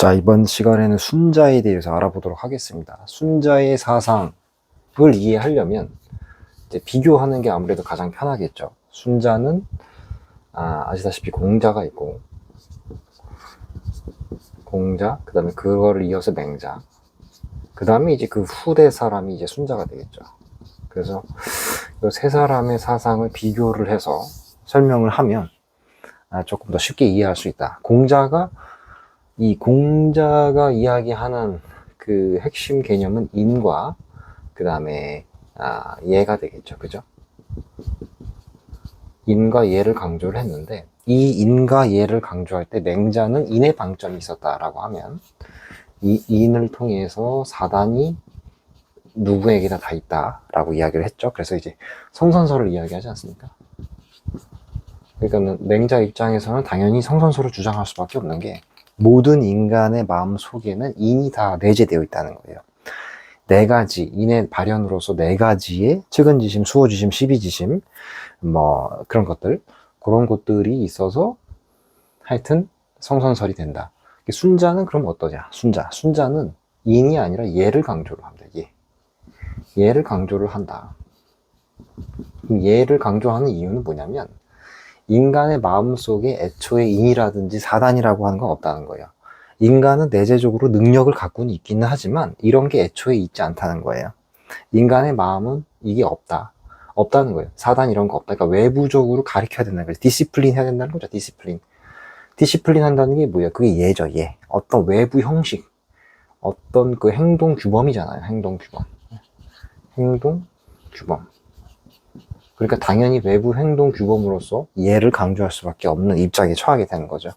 자, 이번 시간에는 순자에 대해서 알아보도록 하겠습니다. 순자의 사상을 이해하려면 이제 비교하는 게 아무래도 가장 편하겠죠. 순자는 아시다시피 공자가 있고, 공자, 그 다음에 그거를 이어서 맹자, 그 다음에 이제 그 후대 사람이 이제 순자가 되겠죠. 그래서 이 세 사람의 사상을 비교를 해서 설명을 하면 조금 더 쉽게 이해할 수 있다. 공자가 이야기하는 그 핵심 개념은 인과 그 다음에 예가 되겠죠. 그죠? 인과 예를 강조를 했는데, 이 인과 예를 강조할 때 맹자는 인의 방점이 있었다라고 하면, 이 인을 통해서 사단이 누구에게나 다 있다라고 이야기를 했죠. 그래서 이제 성선설을 이야기하지 않습니까? 그러니까 맹자 입장에서는 당연히 성선설을 주장할 수밖에 없는 게, 모든 인간의 마음 속에는 인이 다 내재되어 있다는 거예요. 네 가지, 인의 발현으로서 네 가지의 측은지심, 수호지심, 시비지심, 뭐 그런 것들이 있어서 하여튼 성선설이 된다. 순자는 그럼 어떠냐? 순자는 인이 아니라 예를 강조를 합니다. 예를 강조를 한다. 예를 강조하는 이유는 뭐냐면, 인간의 마음속에 애초에 인이라든지 사단이라고 하는 건 없다는 거예요. 인간은 내재적으로 능력을 갖고는 있기는 하지만 이런 게 애초에 있지 않다는 거예요. 인간의 마음은 이게 없다는 거예요. 사단 이런 거 없다. 그러니까 외부적으로 가르쳐야 된다는 거예요. 디시플린 해야 된다는 거죠. 디시플린 한다는 게 뭐예요? 그게 예죠. 예. 어떤 외부 형식, 어떤 그 행동 규범이잖아요. 행동 규범. 그러니까 당연히 외부 행동 규범으로서 예를 강조할 수밖에 없는 입장에 처하게 되는 거죠.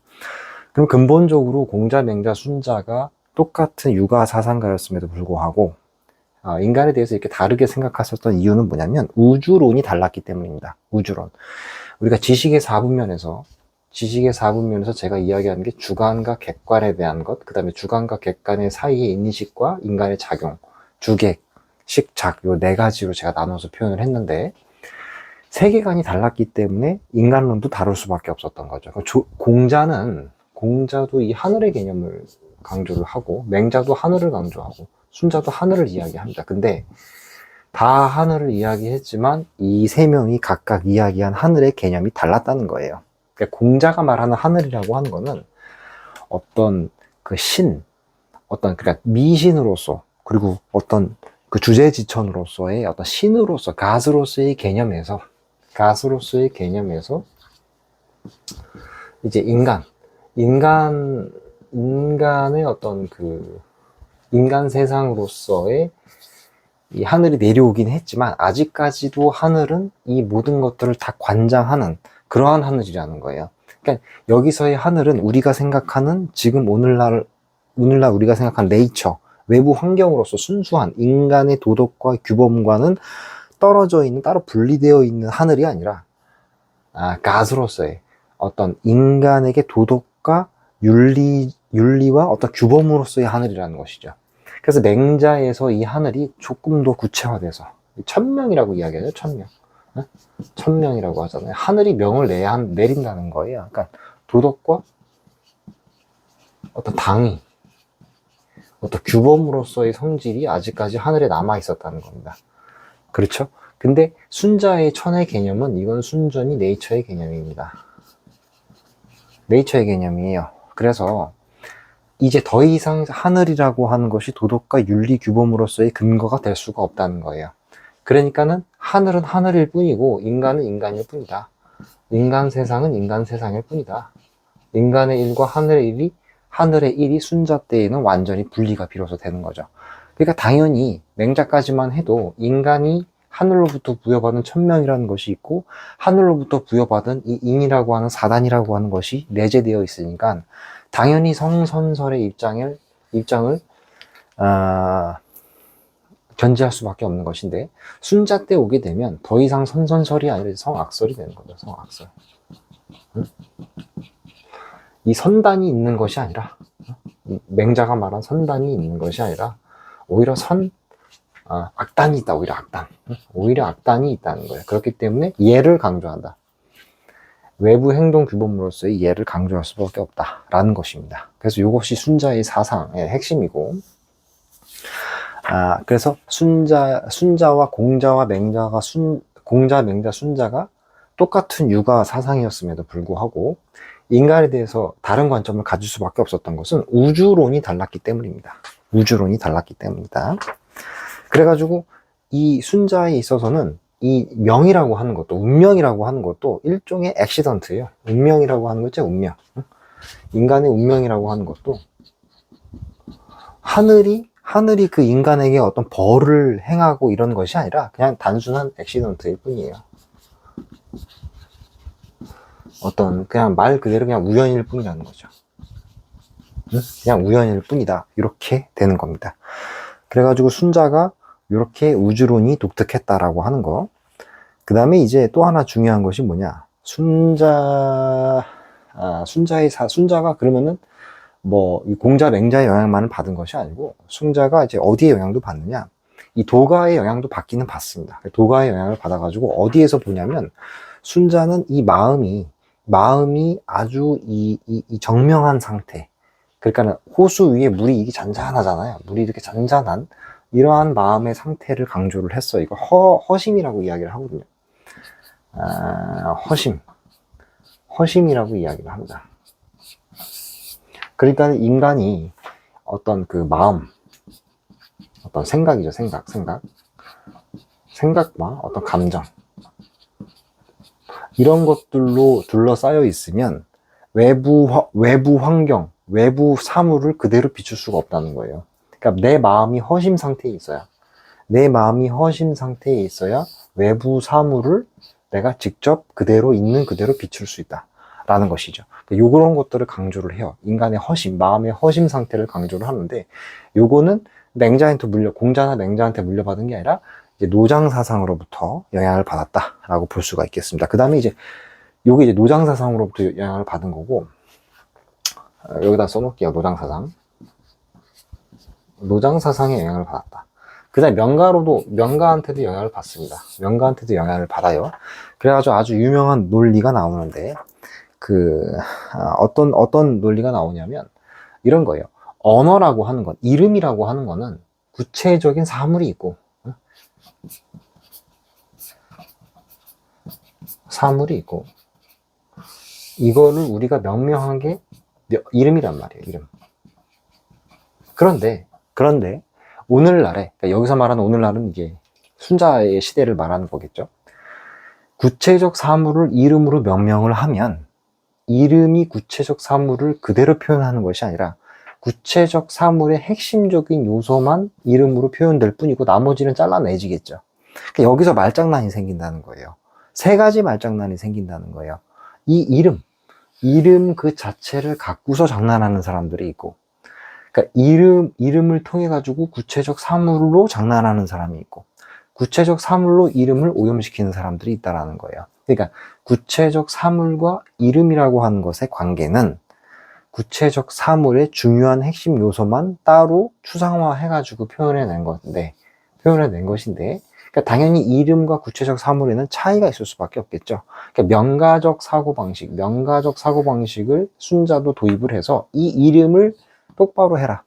그럼 근본적으로 공자, 맹자, 순자가 똑같은 유가 사상가였음에도 불구하고 인간에 대해서 이렇게 다르게 생각했었던 이유는 뭐냐면 우주론이 달랐기 때문입니다. 우주론. 우리가 지식의 4분면에서 제가 이야기하는 게 주관과 객관에 대한 것, 그 다음에 주관과 객관의 사이의 인식과 인간의 작용, 주객, 식작, 요 네 가지로 제가 나눠서 표현을 했는데, 세계관이 달랐기 때문에 인간론도 다룰 수밖에 없었던 거죠. 공자도 이 하늘의 개념을 강조를 하고, 맹자도 하늘을 강조하고, 순자도 하늘을 이야기합니다. 근데 다 하늘을 이야기했지만 이 세 명이 각각 이야기한 하늘의 개념이 달랐다는 거예요. 그러니까 공자가 말하는 하늘이라고 하는 거는 어떤 그 그러니까 미신으로서, 그리고 어떤 그 주제지천으로서의 어떤 신으로서, 가스로서의 개념에서 이제 인간의 어떤 그 인간 세상으로서의 이 하늘이 내려오긴 했지만 아직까지도 하늘은 이 모든 것들을 다 관장하는 그러한 하늘이라는 거예요. 그러니까 여기서의 하늘은 우리가 생각하는, 지금 오늘날 우리가 생각하는 네이처, 외부 환경으로서 순수한 인간의 도덕과 규범과는 떨어져 있는, 따로 분리되어 있는 하늘이 아니라 가스로서의 어떤 인간에게 도덕과 윤리와 어떤 규범으로서의 하늘이라는 것이죠. 그래서 맹자에서 이 하늘이 조금 더 구체화돼서 천명이라고 이야기하죠. 천명이라고 하잖아요. 하늘이 명을 내린다는 거예요. 그러니까 도덕과 어떤 당위, 어떤 규범으로서의 성질이 아직까지 하늘에 남아 있었다는 겁니다. 그렇죠? 근데 순자의 천의 개념은, 이건 순전히 네이처의 개념입니다. 네이처의 개념이에요. 그래서 이제 더 이상 하늘이라고 하는 것이 도덕과 윤리 규범으로서의 근거가 될 수가 없다는 거예요. 그러니까는 하늘은 하늘일 뿐이고 인간은 인간일 뿐이다. 인간 세상은 인간 세상일 뿐이다. 인간의 일과 하늘의 일이 순자 때에는 완전히 분리가 비로소 되는 거죠. 그러니까 당연히 맹자까지만 해도 인간이 하늘로부터 부여받은 천명이라는 것이 있고, 하늘로부터 부여받은 이 인이라고 하는 사단이라고 하는 것이 내재되어 있으니까 당연히 성선설의 입장을 견지할 수밖에 없는 것인데, 순자 때 오게 되면 더 이상 선선설이 아니라 성악설이 되는 거죠. 성악설. 이 선단이 있는 것이 아니라, 맹자가 말한 선단이 있는 것이 아니라 오히려 악단이 있다. 오히려 악단이 있다는 거예요. 그렇기 때문에 예를 강조한다. 외부 행동 규범으로서의 이해를 강조할 수밖에 없다라는 것입니다. 그래서 이것이 순자의 사상의 핵심이고, 그래서 순자와 공자와 맹자가 공자, 맹자, 순자가 똑같은 육아 사상이었음에도 불구하고 인간에 대해서 다른 관점을 가질 수밖에 없었던 것은 우주론이 달랐기 때문입니다. 우주론이 달랐기 때문이다. 그래가지고 이 순자에 있어서는 이 명이라고 하는 것도, 운명이라고 하는 것도 일종의 액시던트예요. 운명이라고 하는 거죠, 운명. 인간의 운명이라고 하는 것도 하늘이 그 인간에게 어떤 벌을 행하고 이런 것이 아니라 그냥 단순한 액시던트일 뿐이에요. 어떤 그냥 말 그대로 그냥 우연일 뿐이라는 거죠. 그냥 우연일 뿐이다. 이렇게 되는 겁니다. 그래가지고 순자가 이렇게 우주론이 독특했다라고 하는 거. 그 다음에 이제 또 하나 중요한 것이 뭐냐. 순자가 그러면은 뭐 공자, 맹자의 영향만을 받은 것이 아니고 순자가 이제 어디에 영향도 받느냐. 이 도가의 영향도 받기는 받습니다. 도가의 영향을 받아가지고 어디에서 보냐면 순자는 이 마음이 아주 이 정명한 상태. 그러니까 호수 위에 물이 이게 잔잔하잖아요. 물이 이렇게 잔잔한 이러한 마음의 상태를 강조를 했어요. 이거 허심이라고 이야기를 하거든요. 허심이라고 이야기를 합니다. 그러니까 인간이 어떤 그 마음, 어떤 생각이죠. 생각과 어떤 감정, 이런 것들로 둘러싸여 있으면 외부 환경, 외부 사물을 그대로 비출 수가 없다는 거예요. 그러니까 내 마음이 허심 상태에 있어야, 외부 사물을 내가 직접 있는 그대로 비출 수 있다라는 것이죠. 요런 것들을 강조를 해요. 인간의 허심, 마음의 허심 상태를 강조를 하는데, 요거는 공자나 맹자한테 물려받은 게 아니라 이제 노장 사상으로부터 영향을 받았다라고 볼 수가 있겠습니다. 그 다음에 요게 이제 노장 사상으로부터 영향을 받은 거고, 여기다 써놓을게요. 노장 사상에 영향을 받았다. 그 다음에 명가한테도 영향을 받습니다. 명가한테도 영향을 받아요. 그래가지고 아주 유명한 논리가 나오는데, 어떤 논리가 나오냐면, 이런 거예요. 언어라고 하는 건, 이름이라고 하는 거는 구체적인 사물이 있고, 이거를 우리가 명명한 게 이름이란 말이에요. 이름. 그런데 오늘날에, 그러니까 여기서 말하는 오늘날은 이제 순자의 시대를 말하는 거겠죠. 구체적 사물을 이름으로 명명을 하면 이름이 구체적 사물을 그대로 표현하는 것이 아니라 구체적 사물의 핵심적인 요소만 이름으로 표현될 뿐이고 나머지는 잘라내지겠죠. 그러니까 여기서 말장난이 생긴다는 거예요. 세 가지 말장난이 생긴다는 거예요. 이 이름 그 자체를 갖고서 장난하는 사람들이 있고, 그러니까 이름을 통해 가지고 구체적 사물로 장난하는 사람이 있고, 구체적 사물로 이름을 오염시키는 사람들이 있다라는 거예요. 그러니까 구체적 사물과 이름이라고 하는 것의 관계는 구체적 사물의 중요한 핵심 요소만 따로 추상화해가지고 표현해낸 것인데, 그러니까 당연히 이름과 구체적 사물에는 차이가 있을 수밖에 없겠죠. 그러니까 명가적 사고방식을 순자도 도입을 해서 이 이름을 똑바로 하자.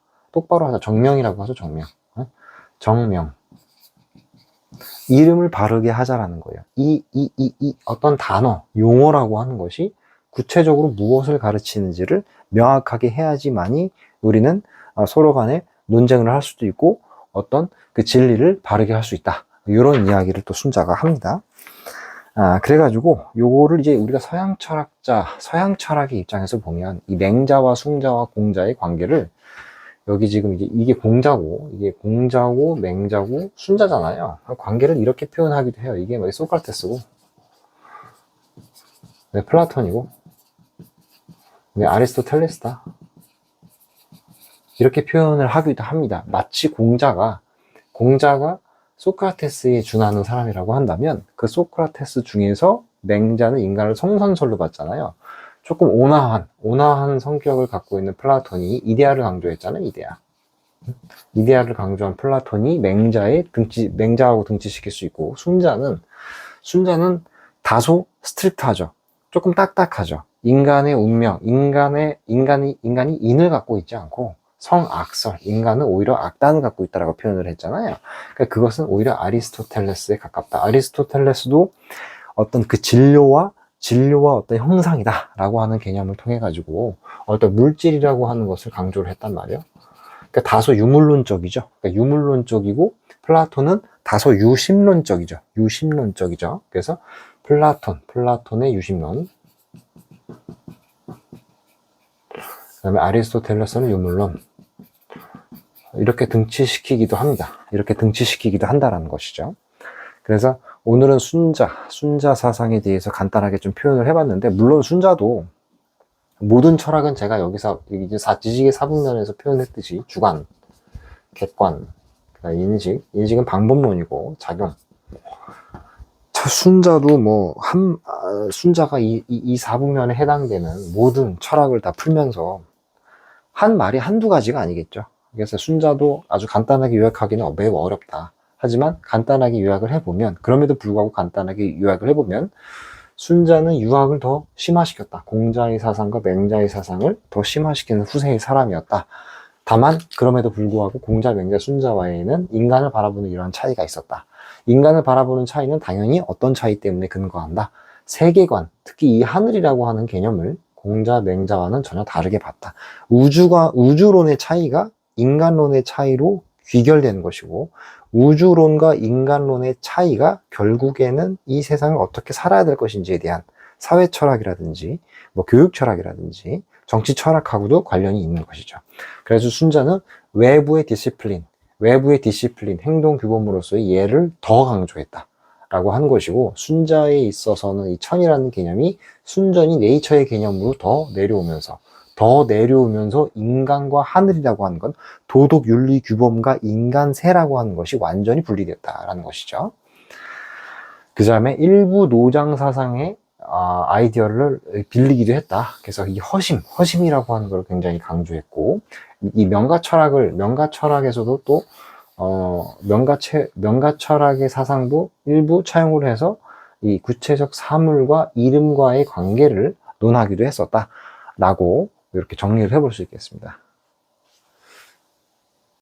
정명이라고 하죠, 정명. 이름을 바르게 하자라는 거예요. 이 어떤 단어, 용어라고 하는 것이 구체적으로 무엇을 가르치는지를 명확하게 해야지만이 우리는 서로 간에 논쟁을 할 수도 있고 어떤 그 진리를 바르게 할 수 있다. 이런 이야기를 또 순자가 합니다. 그래가지고 요거를 이제 우리가 서양 철학의 입장에서 보면 이 맹자와 숭자와 공자의 관계를, 여기 지금 이게 공자고 맹자고 순자잖아요. 관계를 이렇게 표현하기도 해요. 이게 뭐 소크라테스고, 플라톤이고, 아리스토텔레스다. 이렇게 표현을 하기도 합니다. 마치 공자가 소크라테스에 준하는 사람이라고 한다면 그 소크라테스 중에서 맹자는 인간을 성선설로 봤잖아요. 조금 온화한 성격을 갖고 있는 플라톤이 이데아를 강조했잖아요. 이데아를 강조한 플라톤이 맹자하고 등치시킬 수 있고, 순자는 다소 스트릭트하죠. 조금 딱딱하죠. 인간의 운명, 인간이 인을 갖고 있지 않고 성악설, 인간은 오히려 악단을 갖고 있다라고 표현을 했잖아요. 그러니까 그것은 오히려 아리스토텔레스에 가깝다. 아리스토텔레스도 어떤 그 진료와 어떤 형상이다라고 하는 개념을 통해 가지고 어떤 물질이라고 하는 것을 강조를 했단 말이에요. 그러니까 다소 유물론적이죠. 그러니까 유물론적이고 플라톤은 다소 유심론적이죠. 유심론적이죠. 그래서 플라톤의 유심론. 그다음에 아리스토텔레스는 유물론. 이렇게 등치시키기도 합니다. 이렇게 등치시키기도 한다라는 것이죠. 그래서 오늘은 순자 사상에 대해서 간단하게 좀 표현을 해봤는데, 물론 순자도 모든 철학은 제가 여기서 이제 지식의 사분면에서 표현했듯이 주관, 객관, 인식은 방법론이고 작용. 순자도 순자가 이 사분면에 해당되는 모든 철학을 다 풀면서 한 말이 한두 가지가 아니겠죠. 그래서 순자도 아주 간단하게 요약하기는 매우 어렵다. 하지만 간단하게 요약을 해보면, 그럼에도 불구하고 간단하게 요약을 해보면, 순자는 유학을 더 심화시켰다. 공자의 사상과 맹자의 사상을 더 심화시키는 후세의 사람이었다. 다만 그럼에도 불구하고 공자, 맹자, 순자와에는 인간을 바라보는 이러한 차이가 있었다. 인간을 바라보는 차이는 당연히 어떤 차이 때문에 근거한다. 세계관, 특히 이 하늘이라고 하는 개념을 공자, 맹자와는 전혀 다르게 봤다. 우주론의 차이가 인간론의 차이로 귀결되는 것이고, 우주론과 인간론의 차이가 결국에는 이 세상을 어떻게 살아야 될 것인지에 대한 사회 철학이라든지 교육 철학이라든지 정치 철학하고도 관련이 있는 것이죠. 그래서 순자는 외부의 디시플린, 행동 규범으로서의 예를 더 강조했다 라고 하는 것이고, 순자에 있어서는 이 천이라는 개념이 순전히 네이처의 개념으로 더 내려오면서 인간과 하늘이라고 하는 건 도덕 윤리 규범과 인간세라고 하는 것이 완전히 분리됐다라는 것이죠. 그 다음에 일부 노장 사상의 아이디어를 빌리기도 했다. 그래서 이 허심이라고 하는 걸 굉장히 강조했고, 이 명가 철학에서도 또 명가 철학의 사상도 일부 차용을 해서 이 구체적 사물과 이름과의 관계를 논하기도 했었다라고 이렇게 정리를 해볼 수 있겠습니다.